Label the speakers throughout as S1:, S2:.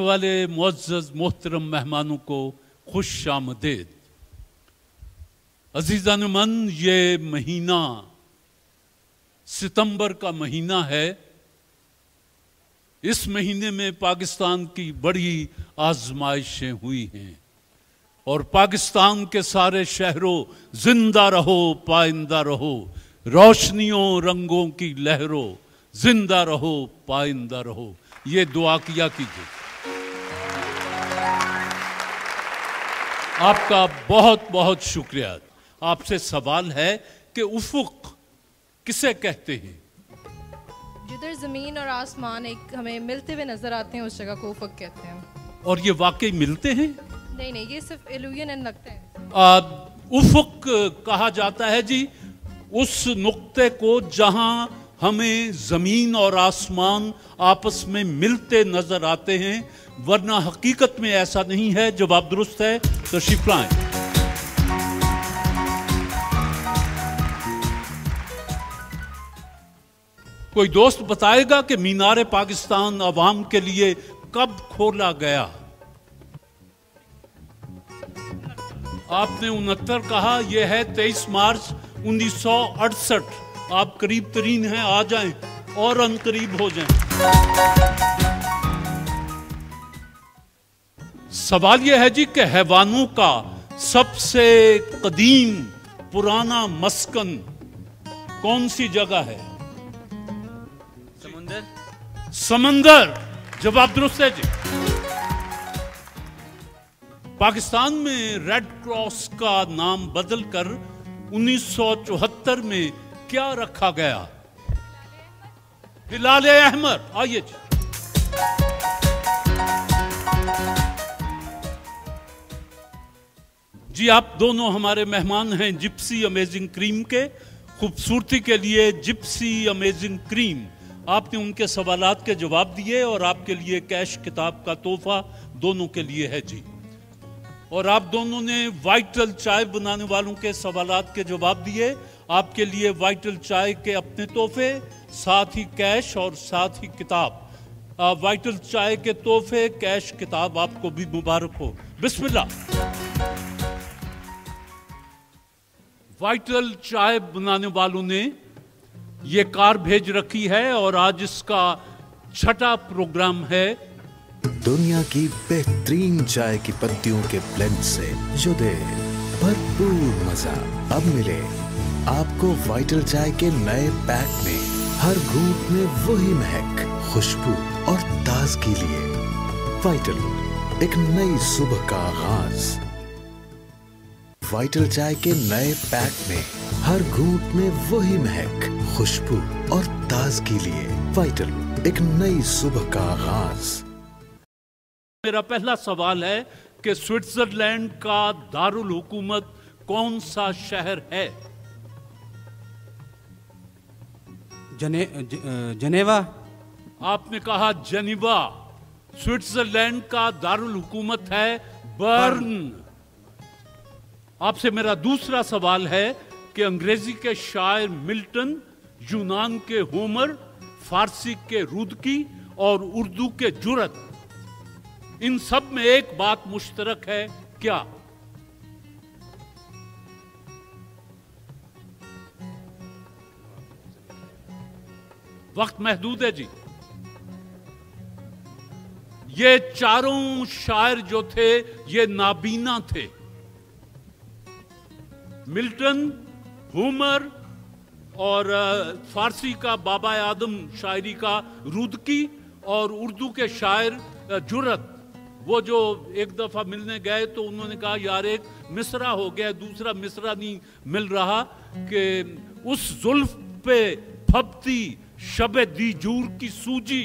S1: वाले मुअज़्ज़ज़ मोहतरम मेहमानों को खुश आमदीद। अजीज़ान मन, ये महीना सितंबर का महीना है। इस महीने में पाकिस्तान की बड़ी आजमाइशें हुई हैं और पाकिस्तान के सारे शहरों जिंदा रहो पाइंदा रहो, रोशनियों रंगों की लहरों जिंदा रहो पाइंदा रहो, ये दुआ किया कीजिए। आपका बहुत बहुत शुक्रिया। आपसे सवाल है कि उफुक किसे कहते हैं?
S2: जिधर जमीन और आसमान एक हमें मिलते हुए नजर आते हैं उस जगह को उफक कहते हैं।
S1: और ये वाकई मिलते हैं?
S2: नहीं नहीं, ये सिर्फ इल्यूजन एंड लगता है।
S1: उफक कहा जाता है जी उस नुक्ते को जहां हमें जमीन और आसमान आपस में मिलते नजर आते हैं, वरना हकीकत में ऐसा नहीं है। जवाब दुरुस्त है, तशरीफ लाएं। कोई दोस्त बताएगा कि मीनार पाकिस्तान अवाम के लिए कब खोला गया? आपने 69 कहा, यह है 23 मार्च 1968। आप करीब तरीन हैं, आ जाएं और अनकरीब हो जाएं। सवाल यह है जी कि हैवानों का सबसे कदीम पुराना मस्कन कौन सी जगह है? समंदर। जवाब दुरुस्त है जी। पाकिस्तान में रेड क्रॉस का नाम बदलकर 1974 में क्या रखा गया? हिलाल अहमर। आइए जी। जी, आप दोनों हमारे मेहमान हैं जिप्सी अमेजिंग क्रीम के। खूबसूरती के लिए जिप्सी अमेजिंग क्रीम। आपने उनके सवालात के जवाब दिए और आपके लिए कैश किताब का तोहफा दोनों के लिए है जी। और आप दोनों ने वाइटल चाय बनाने वालों के सवालात के जवाब दिए। आपके लिए वाइटल चाय के अपने तोहफे, साथ ही कैश और साथ ही किताब। वाइटल चाय के तोहफे, कैश, किताब आपको भी मुबारक हो। बिस्मिल्लाह। वाइटल चाय बनाने वालों ने ये कार भेज रखी है और आज इसका छठा प्रोग्राम है।
S3: दुनिया की बेहतरीन चाय की पत्तियों के ब्लेंड से जो दे भरपूर मजा। अब मिले आपको वाइटल चाय के नए पैक में हर घूंट में वही महक, खुशबू और ताजगी लिए। वाइटल, एक नई सुबह का आगाज। वाइटल चाय के नए पैक में हर घूंट में वही महक, खुशबू और ताजगी लिए। वाइटल, एक नई सुबह का आगाज।
S1: मेरा पहला सवाल है कि स्विट्जरलैंड का दारुल हुकूमत कौन सा शहर है?
S4: जनेवा।
S1: आपने कहा जनीवा। स्विट्जरलैंड का दारुल हुकूमत है बर्न। आपसे मेरा दूसरा सवाल है कि अंग्रेजी के शायर मिल्टन, यूनान के होमर, फारसी के रुदकी और उर्दू के जुरत, इन सब में एक बात मुश्तरक है, क्या? वक्त महदूद है जी। ये चारों शायर जो थे ये नाबीना थे। मिल्टन, होमर और फारसी का बाबा आदम शायरी का रुदकी और उर्दू के शायर जुरत, वो जो एक दफा मिलने गए तो उन्होंने कहा यार एक मिसरा हो गया, दूसरा मिसरा नहीं मिल रहा कि उस जुल्फ पे फबती शबे दीजूर की सूजी।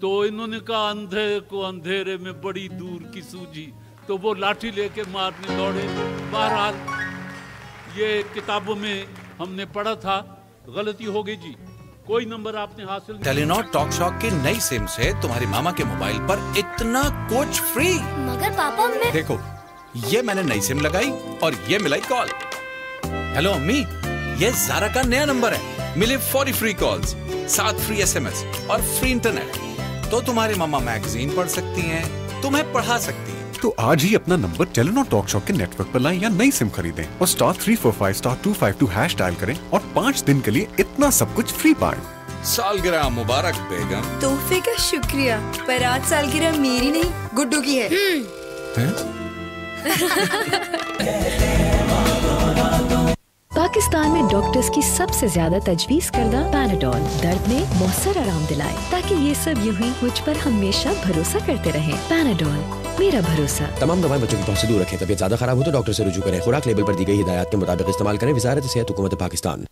S1: तो इन्होंने कहा अंधे को अंधेरे में बड़ी दूर की सूजी। तो वो लाठी लेके मारने दौड़े। बहरहाल ये किताबों में हमने पढ़ा था, गलती हो गई जी। कोई नंबर आपने हासिल।
S5: टेलीनॉर टॉक शॉक की नई सिम से तुम्हारी मामा के मोबाइल पर इतना कुछ फ्री।
S6: मगर पापा मैं
S5: देखो, ये मैंने नई सिम लगाई और ये मिलाई कॉल। हेलो अम्मी, ये ज़ारा का नया नंबर है। मिले 40 फ्री कॉल्स, 7 फ्री SMS और फ्री इंटरनेट। तो तुम्हारी मम्मा मैगजीन पढ़ सकती हैं, तुम्हें पढ़ा सकती हैं।
S4: तो आज ही अपना नंबर टेलीनॉर टॉक शॉप के नेटवर्क पर लाएं या नई सिम खरीदें और *345*252# डायल करें और 5 दिन के लिए इतना सब कुछ फ्री पाएं।
S5: सालगिरह मुबारक बेगम।
S6: तोहफे का शुक्रिया, पर आज सालगिरह मेरी नहीं गुड्डू की है।
S7: पाकिस्तान में डॉक्टर्स की सबसे ज्यादा तजवीज करदा पैनाडोल दर्द में मौसर आराम दिलाए, ताकि ये सब यूं ही मुझ पर हमेशा भरोसा करते रहें। पैनाडोल, मेरा भरोसा।
S8: तमाम दवाएं बच्चों की पहुंच से दूर रखें। तबीयत ज्यादा खराब हो तो डॉक्टर से रुजू करें। खुराक लेबल पर दी गई हिदायत के मुताबिक इस्तेमाल करें। वजारत सेहत हुकूमत पाकिस्तान।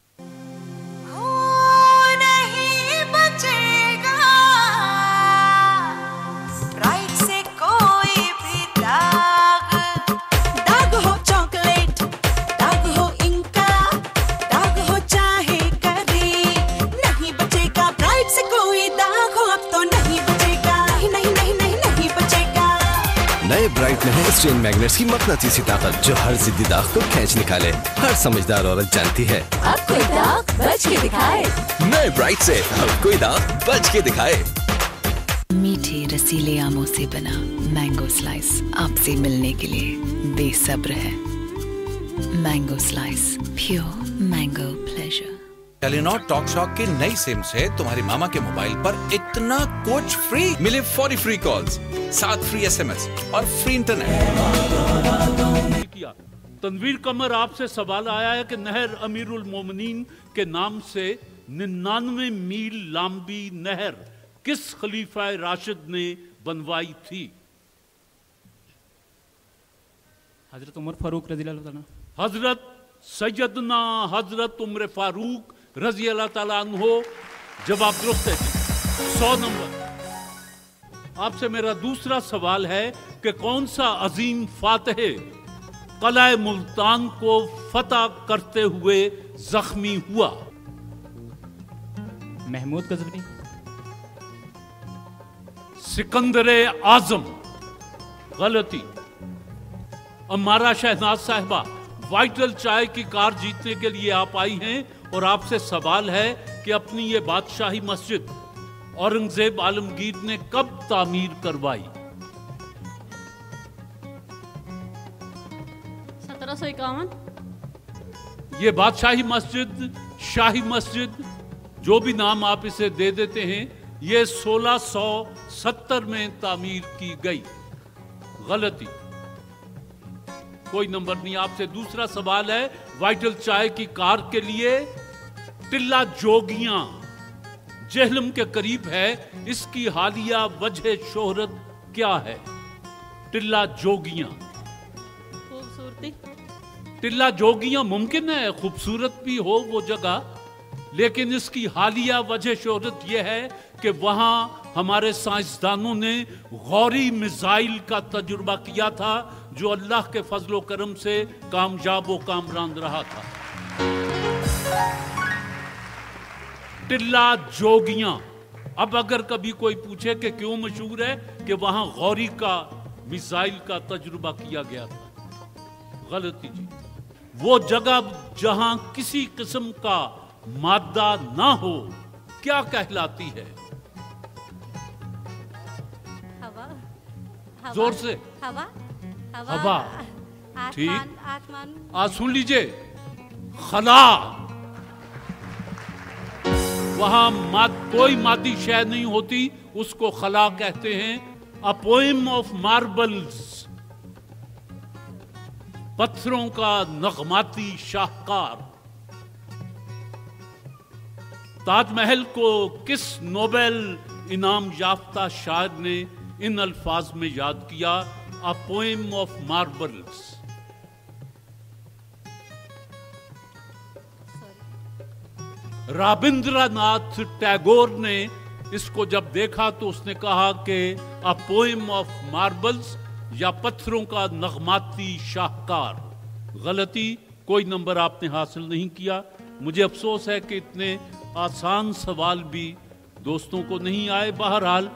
S9: नए ब्राइट में है स्ट्रेन मैग्नेट्स की मकनातीसी ताकत, जो हर जिद्दी दाग को खींच निकाले। हर समझदार औरत जानती है
S7: अब कोई दाग बच के दिखाए।
S9: नए ब्राइट से अब कोई दाग बच के दिखाए।
S7: मीठे रसीले आमों से बना मैंगो स्लाइस आपसे मिलने के लिए बेसब्र है। Mango slice, pure mango pleasure.
S5: Telenor talk shock की नई सिम से तुम्हारी मामा के मोबाइल पर इतना कुछ फ्री मिले। 40 फ्री कॉल्स, 7 फ्री SMS और फ्री इंटरनेट।
S1: तनवीर कमर, आपसे सवाल आया है कि नहर अमीरुल मोमिनीन के नाम से 99 मील लंबी नहर किस खलीफा राशिद ने बनवाई थी?
S10: हजरत उमर फारूक रज़ी अल्लाह ताला।
S1: हजरत सैयदना हजरत उमर फारूक रजी अल्लाह ताला अन्हो। जवाब दुरुस्त है। 100 नंबर। आपसे मेरा दूसरा सवाल है कि कौन सा अजीम फातह कलाए मुल्तान को फतह करते हुए जख्मी हुआ?
S10: महमूद गजनी।
S1: सिकंदर आजम। गलती। अमारा शहनाज साहिबा, वाइटल चाय की कार जीतने के लिए आप आई हैं और आपसे सवाल है कि अपनी ये बादशाही मस्जिद औरंगजेब आलमगीर ने कब तामीर करवाई?
S11: 1751।
S1: ये बादशाही मस्जिद, शाही मस्जिद, जो भी नाम आप इसे दे देते हैं, ये 1670 में तामीर की गई। गलती। कोई नंबर नहीं। आपसे दूसरा सवाल है वाइटल चाय की कार के लिए। टिल्ला जोगियां जेहलम के करीब है, इसकी हालिया वजह शोहरत क्या है? टिल्ला जोगियां।
S11: खूबसूरती।
S1: टिल्ला जोगियां मुमकिन है खूबसूरत भी हो वो जगह, लेकिन इसकी हालिया वजह शोहरत यह है कि वहां हमारे साइंसदानों ने गौरी मिसाइल का तजुर्बा किया था, जो अल्लाह के फजलो करम से कामयाब व कामरान रहा था। टिल्ला जोगियां। अब अगर कभी कोई पूछे कि क्यों मशहूर है, कि वहां गौरी का मिसाइल का तजुर्बा किया गया था। गलती जी। वो जगह जहां किसी किस्म का मादा ना हो क्या कहलाती है?
S11: हवा।
S1: जोर से।
S11: हवा।
S1: हवा। ठीक।
S11: आसमान।
S1: आज सुन लीजिए, खला। वहां कोई मादी शय नहीं होती, उसको खला कहते हैं। अ पोएम ऑफ मार्बल्स, पत्थरों का नगमाती शाहकार। ताजमहल को किस नोबेल इनाम याफ्ता शायर ने इन अल्फाज में याद किया? A poem of marbles. Rabindranath Tagore ने इसको जब देखा तो उसने कहा कि अ पोएम ऑफ मार्बल्स, या पत्थरों का नगमाती शाहकार। गलती। कोई नंबर आपने हासिल नहीं किया। मुझे अफसोस है कि इतने आसान सवाल भी दोस्तों को नहीं आए। बहरहाल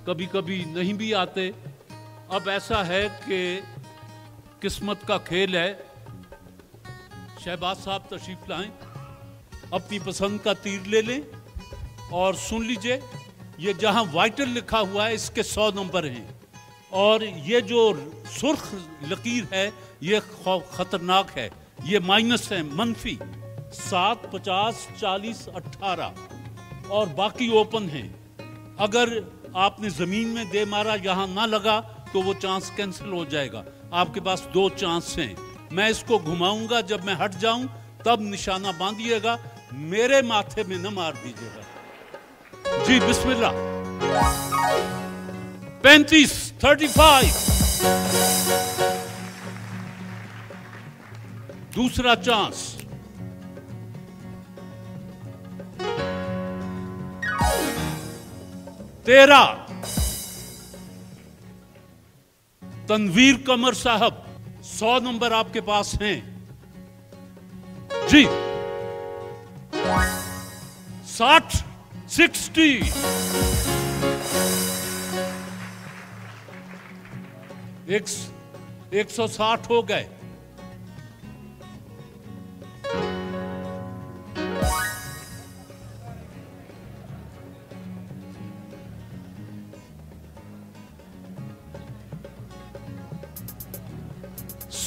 S1: कभी कभी नहीं भी आते। अब ऐसा है कि किस्मत का खेल है। शहबाज साहब तशरीफ लाएं, अपनी पसंद का तीर ले लें और सुन लीजिए ये जहां वाइटल लिखा हुआ है इसके 100 नंबर हैं, और ये जो सुर्ख लकीर है ये खतरनाक है, ये माइनस है, मनफी 7, 50, 40, 18 और बाकी ओपन हैं। अगर आपने जमीन में दे मारा, यहां ना लगा तो वो चांस कैंसिल हो जाएगा। आपके पास 2 चांस हैं। मैं इसको घुमाऊंगा, जब मैं हट जाऊं तब निशाना बांधिएगा, मेरे माथे में न मार दीजिएगा। जी बिस्मिल्लाह। 35, 35। दूसरा चांस। 13। तनवीर कमर साहब 100 नंबर आपके पास हैं जी। 60, 60। 160 हो गए।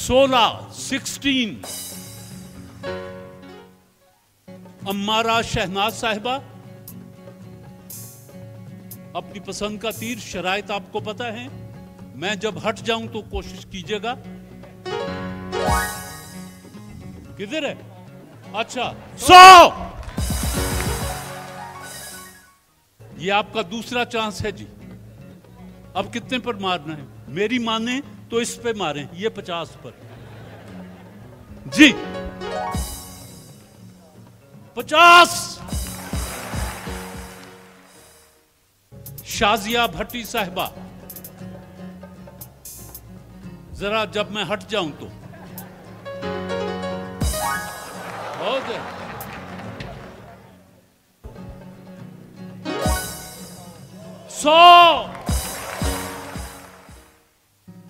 S1: सोलह, 16। अम्मारा शहनाज साहिबा, अपनी पसंद का तीर, शराइत आपको पता है। मैं जब हट जाऊं तो कोशिश कीजिएगा। किधर है? अच्छा, 100। ये आपका दूसरा चांस है जी। अब कितने पर मारना है? मेरी माने तो इस पे मारें, ये 50 पर जी। 50। शाजिया भट्टी साहिबा, जरा जब मैं हट जाऊं तो बहुत है। 100।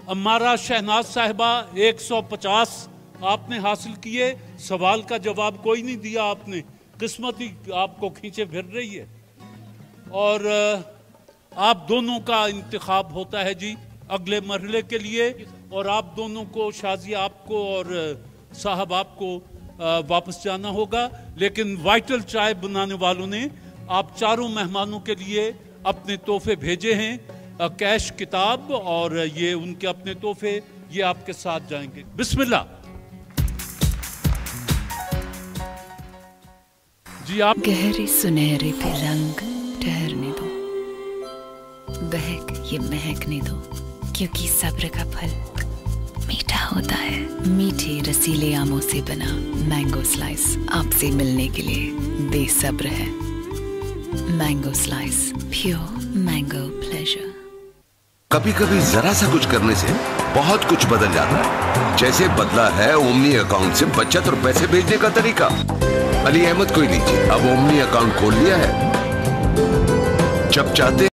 S1: अम्मारा शहनाज साहिबा 150 आपने हासिल किए। सवाल का जवाब कोई नहीं दिया आपने, किस्मत ही आपको खींचे फिर रही है। और आप दोनों का इंतखाब होता है जी अगले मरहले के लिए, और आप दोनों को, शाजिया आपको और साहब आपको वापस जाना होगा। लेकिन वाइटल चाय बनाने वालों ने आप चारों मेहमानों के लिए अपने तोहफे भेजे हैं, कैश, किताब और ये उनके अपने तोहफे, ये आपके साथ जाएंगे। बिस्मिल्लाह जी। आप
S7: गहरे सुनहरे पे रंग ठहरने दो, बहक ये महकने दो, क्योंकि सब्र का फल मीठा होता है। मीठे रसीले आमों से बना मैंगो स्लाइस आपसे मिलने के लिए बेसब्र है। Mango slice, pure mango pleasure.
S12: कभी कभी जरा सा कुछ करने से बहुत कुछ बदल जाता है। जैसे बदला है ओमनी अकाउंट से बचत और पैसे भेजने का तरीका। अली अहमद को ही लीजिए, अब ओमनी अकाउंट खोल लिया है, जब चाहते